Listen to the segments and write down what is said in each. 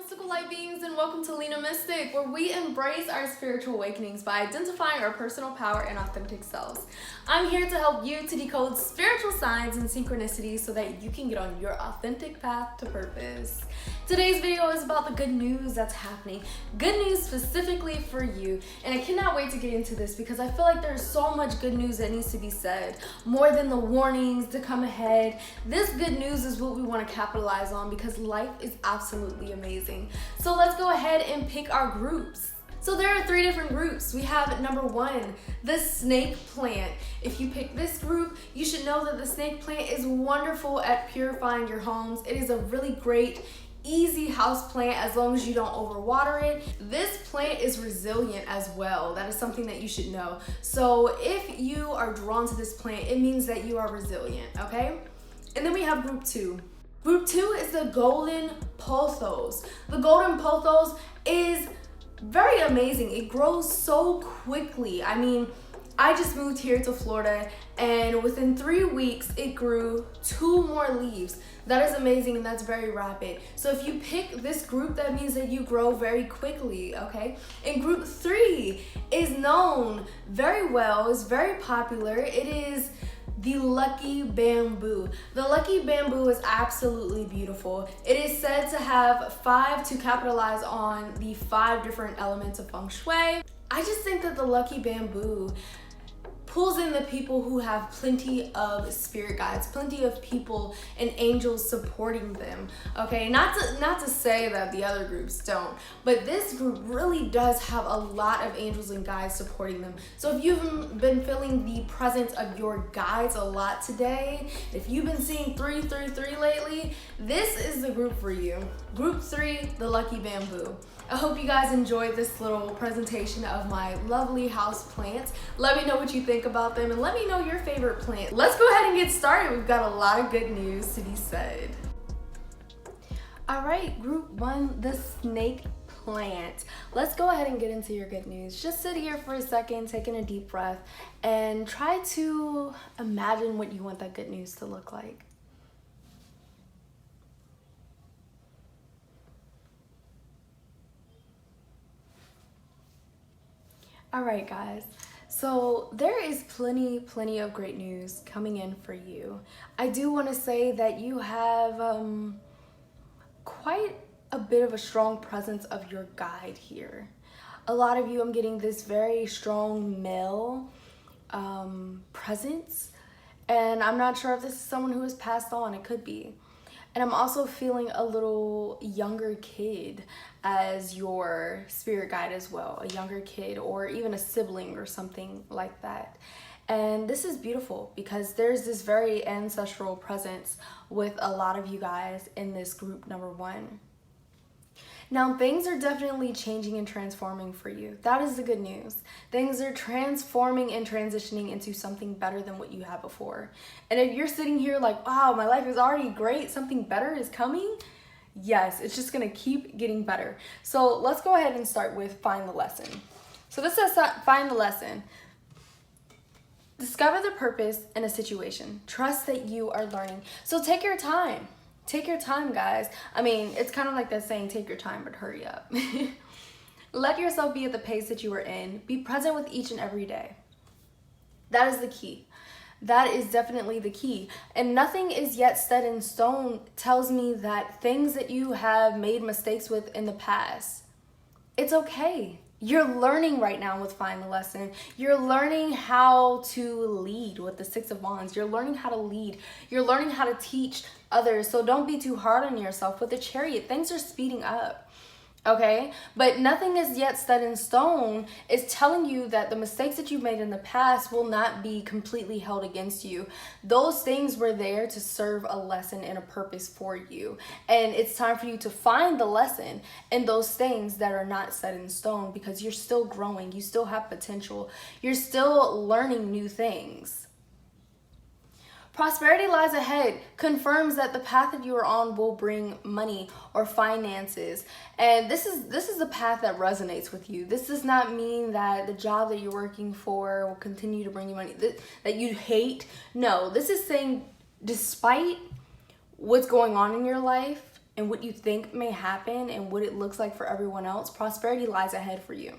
mystical light beings, and welcome to Lena Mystic, where we embrace our spiritual awakenings by identifying our personal power and authentic selves. I'm here to help you to decode spiritual signs and synchronicities so that you can get on your authentic path to purpose. Today's video is about the good news that's happening. Good news specifically for you, and I cannot wait to get into this because I feel like there's so much good news that needs to be said, more than the warnings to come ahead. This good news is what we want to capitalize on because life is absolutely amazing. So let's go ahead and pick our groups. So there are 3 different groups. We have number 1, the snake plant. If you pick this group, you should know that the snake plant is wonderful at purifying your homes. It is a really great, easy house plant as long as you don't overwater it. This plant is resilient as well. That is something that you should know. So if you are drawn to this plant, it means that you are resilient, okay? And then we have group 2. Group 2 is the golden pothos. The golden pothos is very amazing. It grows so quickly. I mean, I just moved here to Florida and within 3 weeks it grew 2 more leaves. That is amazing and that's very rapid. So if you pick this group, that means that you grow very quickly, okay? And group 3 is known very well, is very popular. It is the lucky bamboo. The lucky bamboo is absolutely beautiful. It is said to have 5 to capitalize on the 5 different elements of feng shui. I just think that the lucky bamboo pulls in the people who have plenty of spirit guides, plenty of people and angels supporting them, okay? Not to say that the other groups don't, but this group really does have a lot of angels and guides supporting them. So if you've been feeling the presence of your guides a lot today, if you've been seeing 333 lately, this is the group for you. Group 3, the lucky bamboo. I hope you guys enjoyed this little presentation of my lovely house plants. Let me know what you think about them and let me know your favorite plant. Let's go ahead and get started. We've got a lot of good news to be said. All right, group 1, the snake plant. Let's go ahead and get into your good news. Just sit here for a second, taking a deep breath, and try to imagine what you want that good news to look like. All right, guys, so there is plenty of great news coming in for you. I do want to say that you have quite a bit of a strong presence of your guide here. A lot of you, I'm getting this very strong male presence, and I'm not sure if this is someone who has passed on. It could be. And I'm also feeling a little younger kid as your spirit guide as well, a younger kid or even a sibling or something like that. And this is beautiful because there's this very ancestral presence with a lot of you guys in this group number 1. Now, things are definitely changing and transforming for you. That is the good news. Things are transforming and transitioning into something better than what you had before. And if you're sitting here like, wow, my life is already great, something better is coming, yes, it's just gonna keep getting better. So let's go ahead and start with find the lesson. So this says find the lesson. Discover the purpose in a situation. Trust that you are learning. So take your time. Take your time, guys. I mean, it's kind of like that saying, take your time, but hurry up. Let yourself be at the pace that you are in. Be present with each and every day. That is the key. That is definitely the key. And nothing is yet set in stone tells me that things that you have made mistakes with in the past, it's okay. You're learning right now with Find the Lesson. You're learning how to lead with the 6 of Wands. You're learning how to lead. You're learning how to teach others. So don't be too hard on yourself. With the Chariot, things are speeding up, okay? But nothing is yet set in stone. It's telling you that the mistakes that you made in the past will not be completely held against you. Those things were there to serve a lesson and a purpose for you. And it's time for you to find the lesson in those things that are not set in stone because you're still growing. You still have potential. You're still learning new things. Prosperity lies ahead confirms that the path that you are on will bring money or finances. And this is the path that resonates with you. This does not mean that the job that you're working for will continue to bring you money that you hate. No, this is saying despite what's going on in your life and what you think may happen and what it looks like for everyone else, prosperity lies ahead for you.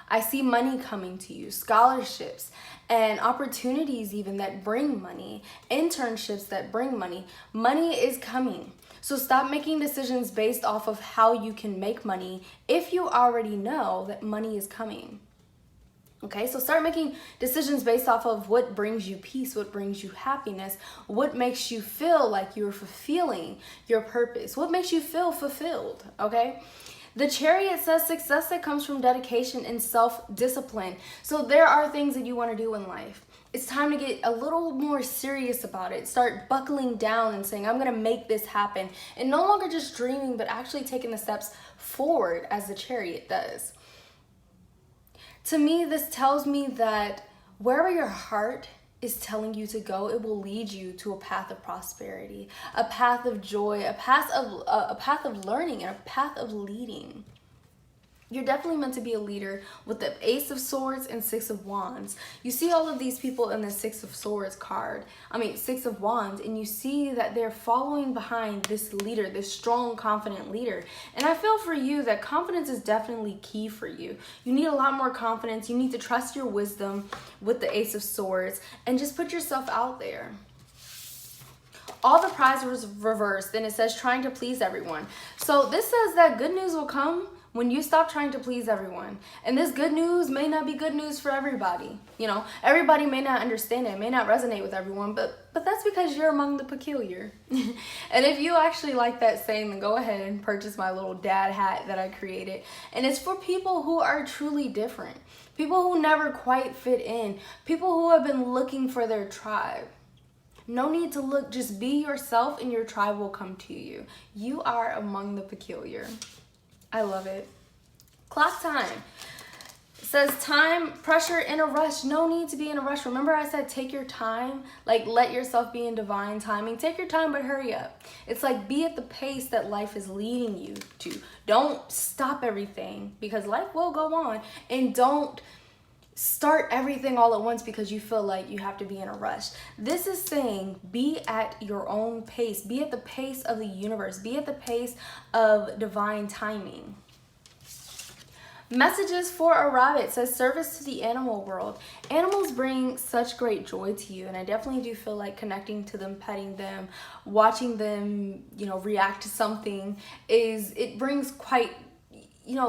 I see money coming to you, scholarships and opportunities even that bring money, internships that bring money. Money is coming. So stop making decisions based off of how you can make money if you already know that money is coming. Okay, so start making decisions based off of what brings you peace, what brings you happiness, what makes you feel like you're fulfilling your purpose, what makes you feel fulfilled, okay? The Chariot says success that comes from dedication and self-discipline. So there are things that you want to do in life. It's time to get a little more serious about it. Start buckling down and saying, I'm going to make this happen. And no longer just dreaming, but actually taking the steps forward as the Chariot does. To me, this tells me that wherever your heart is telling you to go, it will lead you to a path of prosperity, a path of joy, a path of learning, and a path of leading. You're definitely meant to be a leader with the Ace of Swords and Six of Wands. You see all of these people in the Six of Swords card, Six of Wands, and you see that they're following behind this leader, this strong, confident leader. And I feel for you that confidence is definitely key for you. You need a lot more confidence. You need to trust your wisdom with the Ace of Swords and just put yourself out there. All the prize was reversed, and it says trying to please everyone. So this says that good news will come when you stop trying to please everyone. And this good news may not be good news for everybody. You know, everybody may not understand it, may not resonate with everyone, but that's because you're among the peculiar. And if you actually like that saying, then go ahead and purchase my little dad hat that I created. And it's for people who are truly different, people who never quite fit in, people who have been looking for their tribe. No need to look, just be yourself and your tribe will come to you. You are among the peculiar. I love it. Clock time. It says time, pressure, in a rush. No need to be in a rush. Remember I said take your time? Like let yourself be in divine timing. Take your time, but hurry up. It's like be at the pace that life is leading you to. Don't stop everything because life will go on. And don't start everything all at once because you feel like you have to be in a rush. This is saying be at your own pace. Be at the pace of the universe. Be at the pace of divine timing. Messages for a rabbit says service to the animal world. Animals bring such great joy to you, and I definitely do feel like connecting to them, petting them, watching them, react to something it brings quite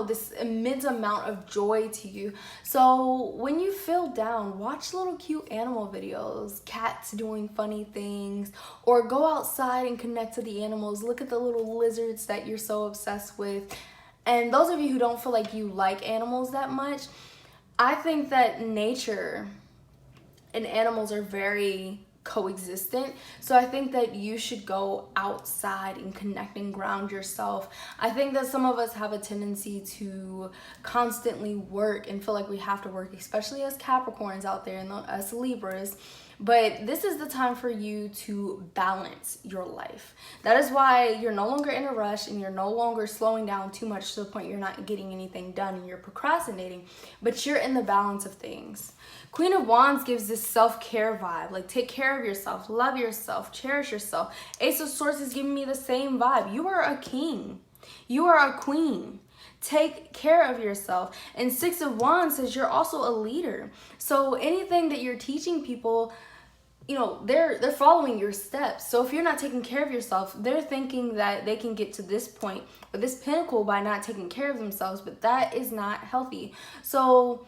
this immense amount of joy to you. So when you feel down, watch little cute animal videos, cats doing funny things, or go outside and connect to the animals. Look at the little lizards that you're so obsessed with. And those of you who don't feel like you like animals that much, I think that nature and animals are very coexistent. So I think that you should go outside and connect and ground yourself. I think that some of us have a tendency to constantly work and feel like we have to work, especially as Capricorns out there and us Libras. But this is the time for you to balance your life. That is why you're no longer in a rush and you're no longer slowing down too much to the point you're not getting anything done and you're procrastinating, but you're in the balance of things. Queen of Wands gives this self-care vibe, like take care of yourself, love yourself, cherish yourself. Ace of Swords is giving me the same vibe. You are a king. You are a queen. Take care of yourself. And Six of Wands says you're also a leader. So anything that you're teaching people, they're following your steps. So if you're not taking care of yourself, they're thinking that they can get to this point or this pinnacle by not taking care of themselves, but that is not healthy. So,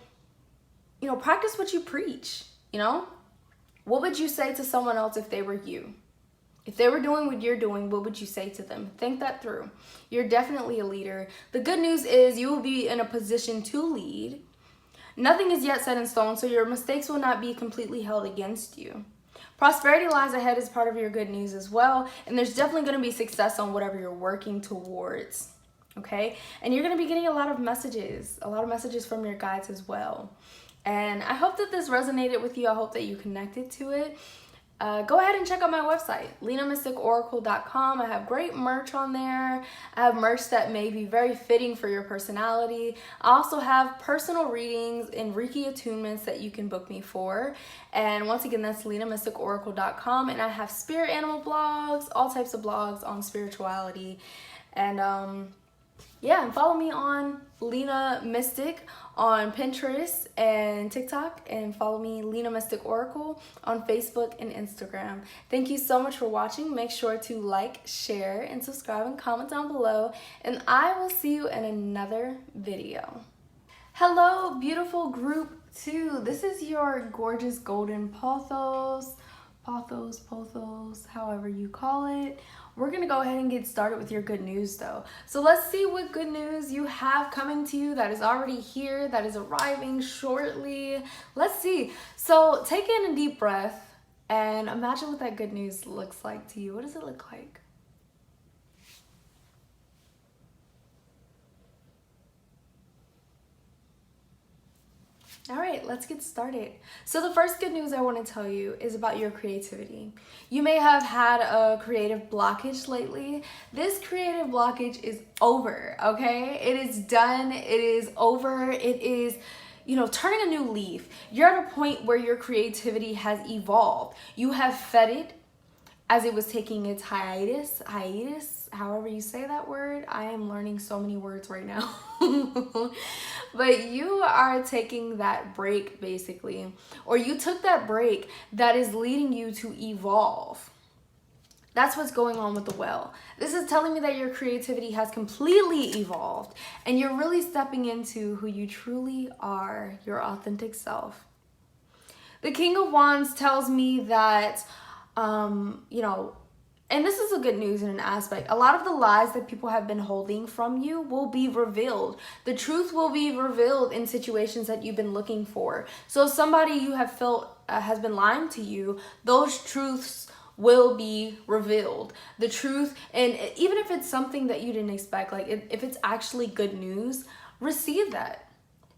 practice what you preach, What would you say to someone else if they were you? If they were doing what you're doing, what would you say to them? Think that through. You're definitely a leader. The good news is you will be in a position to lead. Nothing is yet set in stone, so your mistakes will not be completely held against you. Prosperity lies ahead is part of your good news as well, and there's definitely going to be success on whatever you're working towards, okay? And you're going to be getting a lot of messages from your guides as well. And I hope that this resonated with you. I hope that you connected to it. go ahead and check out my website, LenaMysticOracle.com. I have great merch on there. I have merch that may be very fitting for your personality. I also have personal readings and Reiki attunements that you can book me for. And once again, that's LenaMysticOracle.com. And I have spirit animal blogs, all types of blogs on spirituality. And yeah, and follow me on Lena Mystic on Pinterest and TikTok, and follow me Lena Mystic Oracle on Facebook and Instagram. Thank you so much for watching. Make sure to like, share, and subscribe and comment down below, and I will see you in another video. Hello, beautiful group 2. This is your gorgeous golden pothos, however you call it. We're gonna go ahead and get started with your good news though. So let's see what good news you have coming to you that is already here, that is arriving shortly. Let's see. So take in a deep breath and imagine what that good news looks like to you. What does it look like? All right, let's get started. So the first good news I want to tell you is about your creativity. You may have had a creative blockage lately. This creative blockage is over, okay? It is done. It is over. It is, you know, turning a new leaf. You're at a point where your creativity has evolved. You have fed it as it was taking its hiatus, however you say that word. I am learning so many words right now. But you are taking that break basically, or you took that break that is leading you to evolve. That's what's going on with the well. This is telling me that your creativity has completely evolved and you're really stepping into who you truly are, your authentic self. The King of Wands tells me that you know, and this is a good news in an aspect. A lot of the lies that people have been holding from you will be revealed. The truth will be revealed in situations that you've been looking for. So somebody you have felt has been lying to you, those truths will be revealed. The truth, and even if it's something that you didn't expect, like if it's actually good news, receive that.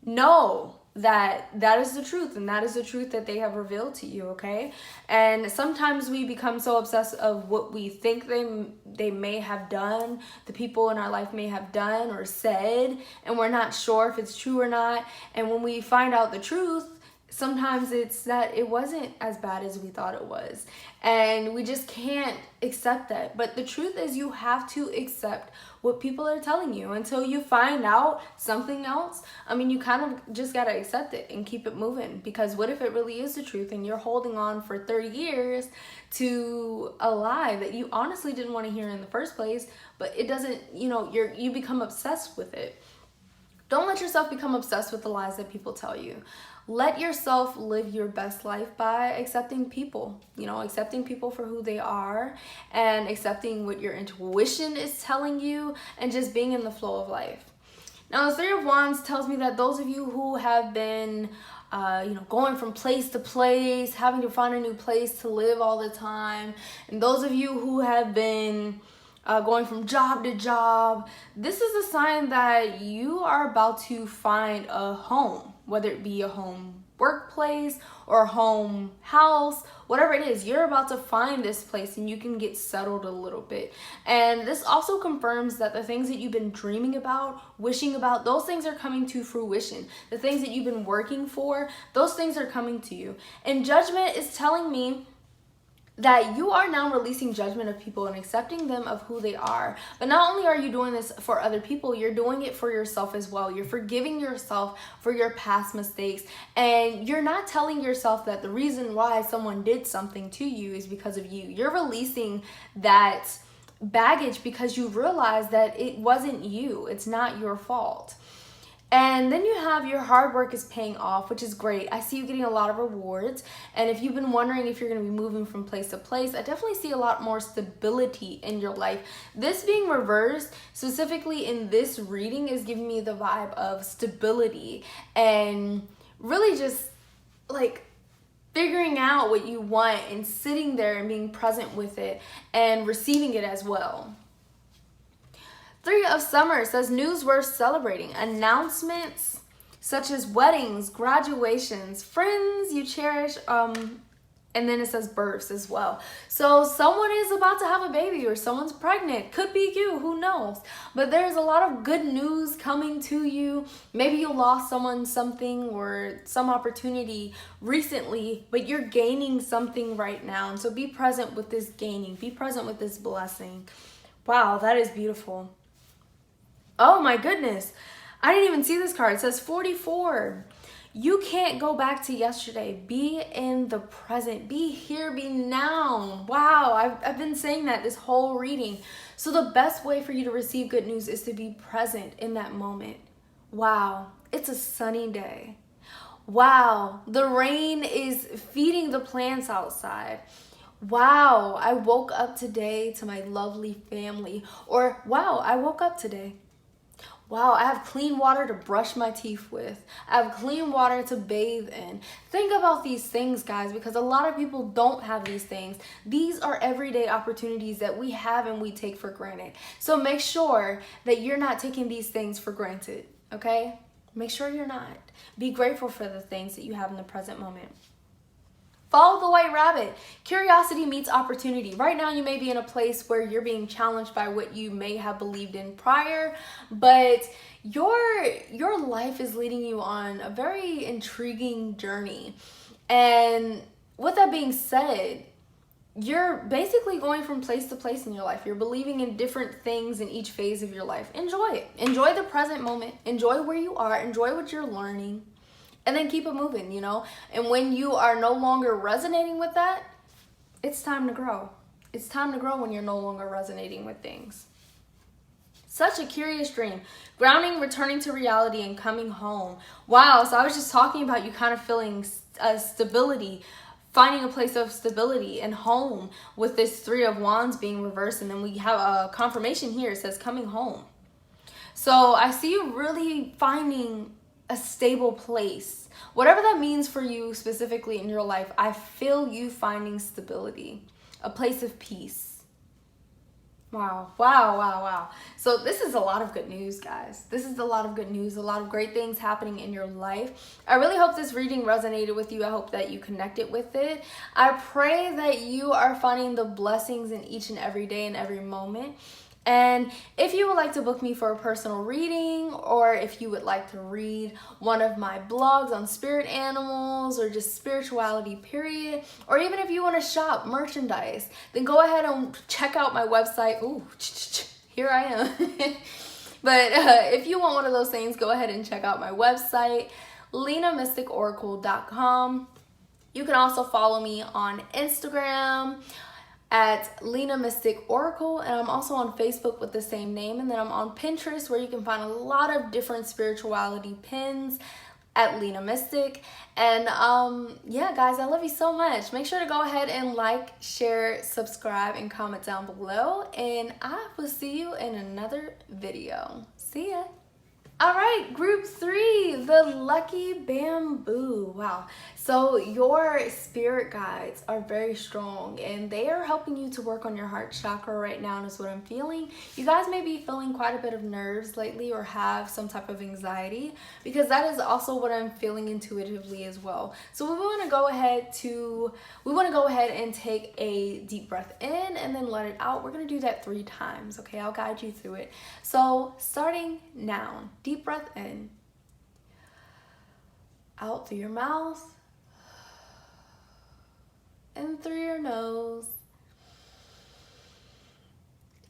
Know that is the truth, and that is the truth that they have revealed to you, okay? And sometimes we become so obsessed of what we think they may have done, the people in our life may have done or said, and we're not sure if it's true or not. And when we find out the truth, sometimes it's that it wasn't as bad as we thought it was, and we just can't accept that. But the truth is, you have to accept what people are telling you until you find out something else. I mean, you kind of just gotta accept it and keep it moving, because what if it really is the truth and you're holding on for 30 years to a lie that you honestly didn't want to hear in the first place, but it doesn't, you know, you become obsessed with it. Don't let yourself become obsessed with the lies that people tell you. Let yourself live your best life by accepting people, you know, accepting people for who they are and accepting what your intuition is telling you and just being in the flow of life. Now, the Three of Wands tells me that those of you who have been, you know, going from place to place, having to find a new place to live all the time, and those of you who have been going from job to job, this is a sign that you are about to find a home, whether it be a home workplace or a home house, whatever it is. You're about to find this place and you can get settled a little bit. And this also confirms that the things that you've been dreaming about, wishing about, those things are coming to fruition. The things that you've been working for, those things are coming to you. And Judgment is telling me that you are now releasing judgment of people and accepting them of who they are. But not only are you doing this for other people, you're doing it for yourself as well. You're forgiving yourself for your past mistakes, and you're not telling yourself that the reason why someone did something to you is because of you. You're releasing that baggage because you realize that it wasn't you. It's not your fault. And then you have your hard work is paying off, which is great. I see you getting a lot of rewards. And if you've been wondering if you're going to be moving from place to place, I definitely see a lot more stability in your life. This being reversed, specifically in this reading, is giving me the vibe of stability and really just like figuring out what you want and sitting there and being present with it and receiving it as well. Three of Summer says news worth celebrating. Announcements such as weddings, graduations, friends you cherish, And then it says births as well. So someone is about to have a baby or someone's pregnant. Could be you, who knows? But there's a lot of good news coming to you. Maybe you lost someone something or some opportunity recently, but you're gaining something right now. And so be present with this gaining. Be present with this blessing. Wow, that is beautiful. Oh my goodness. I didn't even see this card. It says 44. You can't go back to yesterday. Be in the present. Be here, be now. Wow, I've been saying that this whole reading. So the best way for you to receive good news is to be present in that moment. Wow, it's a sunny day. Wow, the rain is feeding the plants outside. Wow, I woke up today to my lovely family. Or wow, I woke up today. Wow, I have clean water to brush my teeth with. I have clean water to bathe in. Think about these things, guys, because a lot of people don't have these things. These are everyday opportunities that we have and we take for granted. So make sure that you're not taking these things for granted, okay? Make sure you're not. Be grateful for the things that you have in the present moment. Follow the white rabbit. Curiosity meets opportunity. Right now, you may be in a place where you're being challenged by what you may have believed in prior, but your life is leading you on a very intriguing journey. And with that being said, you're basically going from place to place in your life. You're believing in different things in each phase of your life. Enjoy it. Enjoy the present moment. Enjoy where you are. Enjoy what you're learning. And then keep it moving, you know? And when you are no longer resonating with that, it's time to grow. It's time to grow when you're no longer resonating with things. Such a curious dream. Grounding, returning to reality, and coming home. Wow, so I was just talking about you kind of feeling stability, finding a place of stability and home with this 3 of Wands being reversed. And then we have a confirmation here. It says coming home. So I see you really finding a stable place. Whatever that means for you specifically in your life, I feel you finding stability, a place of peace. Wow, wow, wow, wow. So this is a lot of good news, guys. This is a lot of good news, a lot of great things happening in your life. I really hope this reading resonated with you. I hope that you connected with it. I pray that you are finding the blessings in each and every day and every moment. And if you would like to book me for a personal reading, or if you would like to read one of my blogs on spirit animals or just spirituality period, or even if you want to shop merchandise, then go ahead and check out my website. Ooh, here I am. But if you want one of those things, go ahead and check out my website, lenamysticoracle.com. You can also follow me on Instagram at Lena Mystic Oracle, and I'm also on Facebook with the same name, and then I'm on Pinterest where you can find a lot of different spirituality pins at Lena Mystic. And yeah, guys, I love you so much. Make sure to go ahead and like, share, subscribe, and comment down below, and I will see you in another video. See ya. All right, group 3, the lucky bamboo. Wow. So your spirit guides are very strong, and they are helping you to work on your heart chakra right now, and is what I'm feeling. You guys may be feeling quite a bit of nerves lately or have some type of anxiety, because that is also what I'm feeling intuitively as well. So we want to go ahead and take a deep breath in and then let it out. We're going to do that 3 times, okay? I'll guide you through it. So starting now, deep breath in, out through your mouth, in through your nose,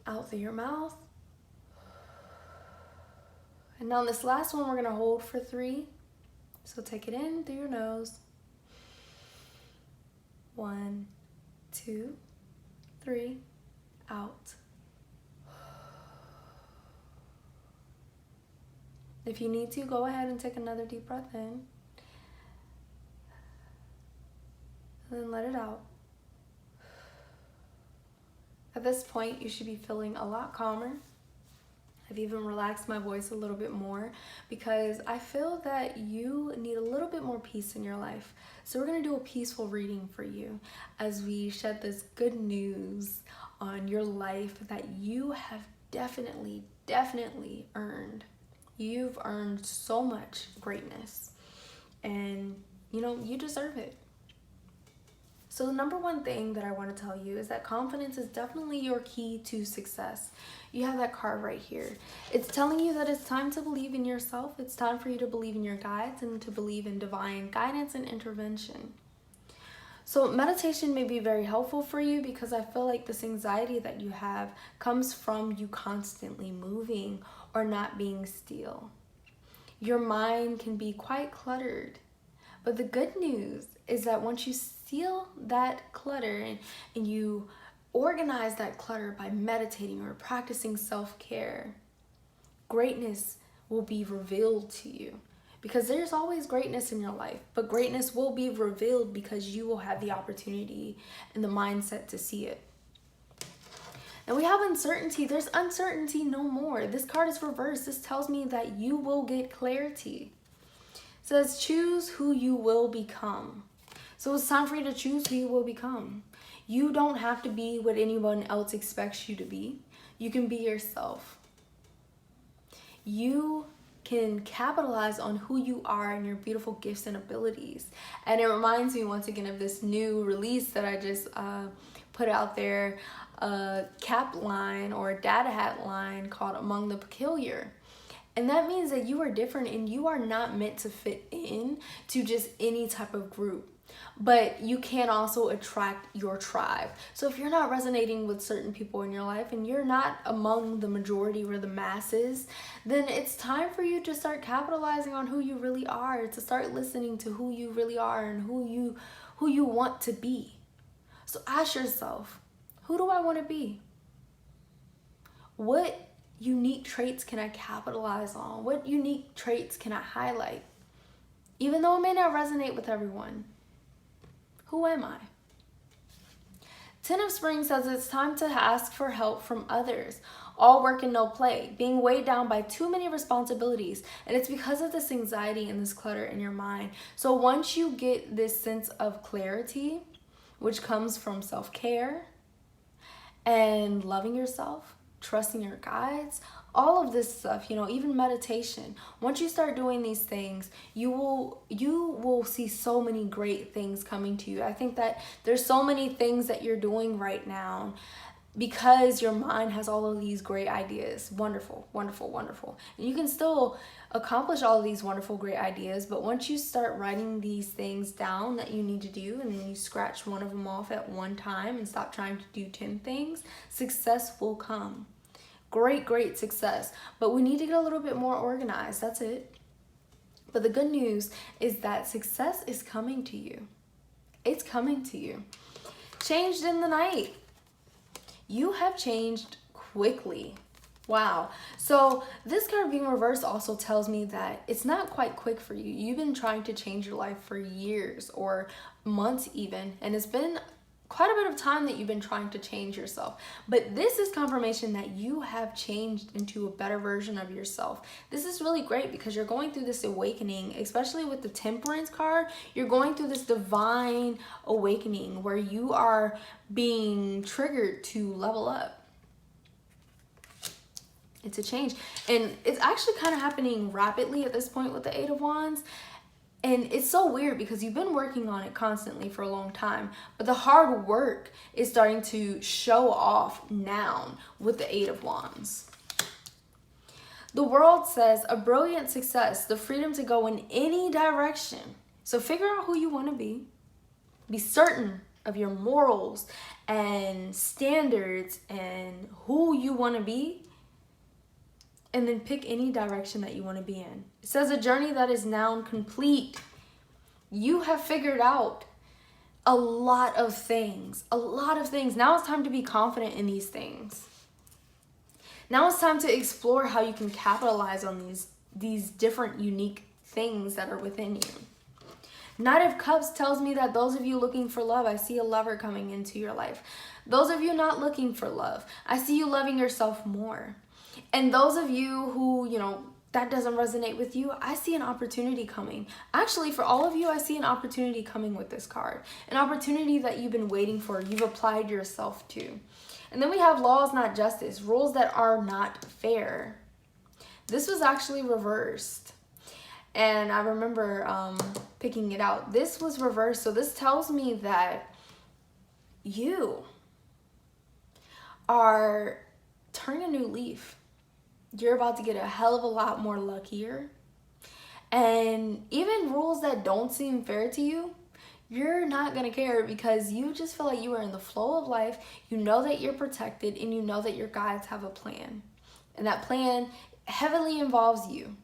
out through your mouth. And on this last one, we're going to hold for 3. So take it in through your nose. 1, 2, 3, out. If you need to, go ahead and take another deep breath in. And then let it out. At this point, you should be feeling a lot calmer. I've even relaxed my voice a little bit more because I feel that you need a little bit more peace in your life. So we're going to do a peaceful reading for you as we shed this good news on your life that you have definitely earned. You've earned so much greatness, and you know, you deserve it. So the number one thing that I want to tell you is that confidence is definitely your key to success. You have that card right here. It's telling you that it's time to believe in yourself. It's time for you to believe in your guides and to believe in divine guidance and intervention. So meditation may be very helpful for you because I feel like this anxiety that you have comes from you constantly moving or not being still. Your mind can be quite cluttered. But the good news is that once you seal that clutter and you organize that clutter by meditating or practicing self-care, greatness will be revealed to you. Because there's always greatness in your life, but greatness will be revealed because you will have the opportunity and the mindset to see it. And we have uncertainty. There's uncertainty no more. This card is reversed. This tells me that you will get clarity. It says choose who you will become. So it's time for you to choose who you will become. You don't have to be what anyone else expects you to be. You can be yourself. You can capitalize on who you are and your beautiful gifts and abilities. And it reminds me once again of this new release that I just put out there, a cap line or a data hat line called Among the Peculiar. And that means that you are different and you are not meant to fit in to just any type of group. But you can also attract your tribe. So if you're not resonating with certain people in your life and you're not among the majority or the masses, then it's time for you to start capitalizing on who you really are, to start listening to who you really are and who you want to be. So ask yourself, who do I want to be? What unique traits can I capitalize on? What unique traits can I highlight? Even though it may not resonate with everyone, who am I? Ten of Spring says it's time to ask for help from others. All work and no play, being weighed down by too many responsibilities. And it's because of this anxiety and this clutter in your mind. So once you get this sense of clarity, which comes from self-care and loving yourself, trusting your guides, all of this stuff, even meditation. Once you start doing these things, you will see so many great things coming to you. I think that there's so many things that you're doing right now because your mind has all of these great ideas. Wonderful, wonderful, wonderful. And you can still accomplish all of these wonderful, great ideas, but once you start writing these things down that you need to do, and then you scratch one of them off at one time and stop trying to do 10 things, success will come. Great success. But we need to get a little bit more organized. That's it. But the good news is that success is coming to you. It's coming to you. Changed in the night. You have changed quickly. Wow. So this card being reversed also tells me that it's not quite quick for you. You've been trying to change your life for years or months even, and it's been quite a bit of time that you've been trying to change yourself. But this is confirmation that you have changed into a better version of yourself. This is really great because you're going through this awakening, especially with the Temperance card. You're going through this divine awakening where you are being triggered to level up. It's a change. And it's actually kind of happening rapidly at this point with the Eight of Wands. And it's so weird because you've been working on it constantly for a long time, but the hard work is starting to show off now with the Eight of Wands. The World says a brilliant success, the freedom to go in any direction. So figure out who you want to be. Be certain of your morals and standards and who you want to be. And then pick any direction that you want to be in. It says a journey that is now complete. You have figured out a lot of things. A lot of things. Now it's time to be confident in these things. Now it's time to explore how you can capitalize on these different unique things that are within you. Knight of Cups tells me that those of you looking for love, I see a lover coming into your life. Those of you not looking for love, I see you loving yourself more. And those of you who, that doesn't resonate with you, I see an opportunity coming. Actually, for all of you, I see an opportunity coming with this card. An opportunity that you've been waiting for, you've applied yourself to. And then we have laws, not justice, rules that are not fair. This was actually reversed. And I remember picking it out. This was reversed. So this tells me that you are turning a new leaf. You're about to get a hell of a lot more luckier. And even rules that don't seem fair to you, you're not going to care because you just feel like you are in the flow of life. You know that you're protected and you know that your guides have a plan. And that plan heavily involves you.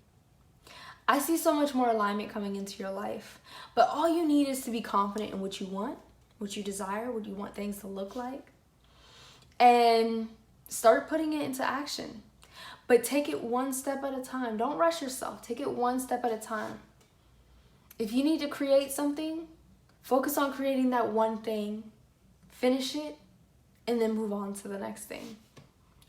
I see so much more alignment coming into your life. But all you need is to be confident in what you want, what you desire, what you want things to look like. And start putting it into action. But take it one step at a time. Don't rush yourself. Take it one step at a time. If you need to create something, focus on creating that one thing. Finish it, and then move on to the next thing.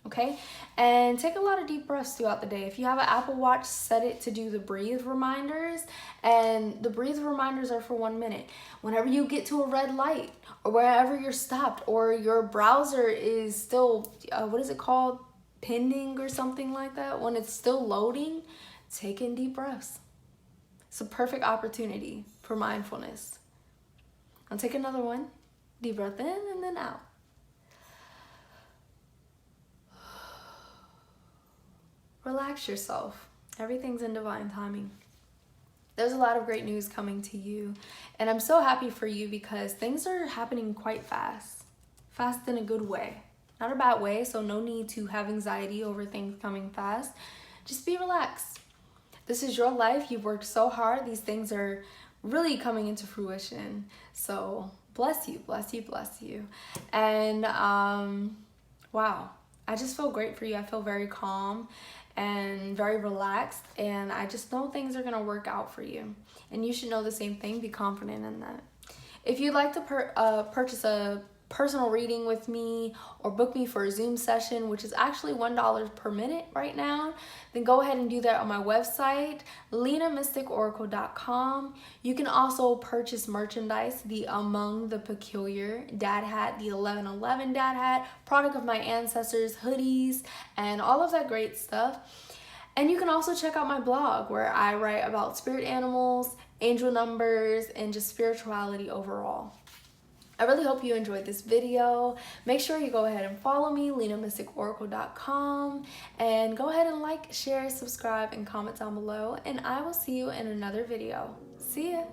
Okay? And take a lot of deep breaths throughout the day. If you have an Apple Watch, set it to do the breathe reminders. And the breathe reminders are for 1 minute. Whenever you get to a red light, or wherever you're stopped, or your browser is still, what is it called? Pending or something like that. When it's still loading, take in deep breaths. It's a perfect opportunity for mindfulness. I'll take another one. Deep breath in and then out. Relax yourself. Everything's in divine timing. There's a lot of great news coming to you. And I'm so happy for you because things are happening quite fast. Fast in a good way. Not a bad way, so no need to have anxiety over things coming fast. Just be relaxed. This is your life. You've worked so hard. These things are really coming into fruition. So bless you, bless you, bless you. And wow, I just feel great for you. I feel very calm and very relaxed. And I just know things are going to work out for you. And you should know the same thing. Be confident in that. If you'd like to purchase a personal reading with me or book me for a Zoom session, which is actually $1 per minute right now, then go ahead and do that on my website, linamysticoracle.com. You can also purchase merchandise, the Among the Peculiar dad hat, the 1111 dad hat, product of my ancestors, hoodies, and all of that great stuff. And you can also check out my blog where I write about spirit animals, angel numbers, and just spirituality overall. I really hope you enjoyed this video. Make sure you go ahead and follow me, linamysticoracle.com, and go ahead and like, share, subscribe, and comment down below, and I will see you in another video. See ya!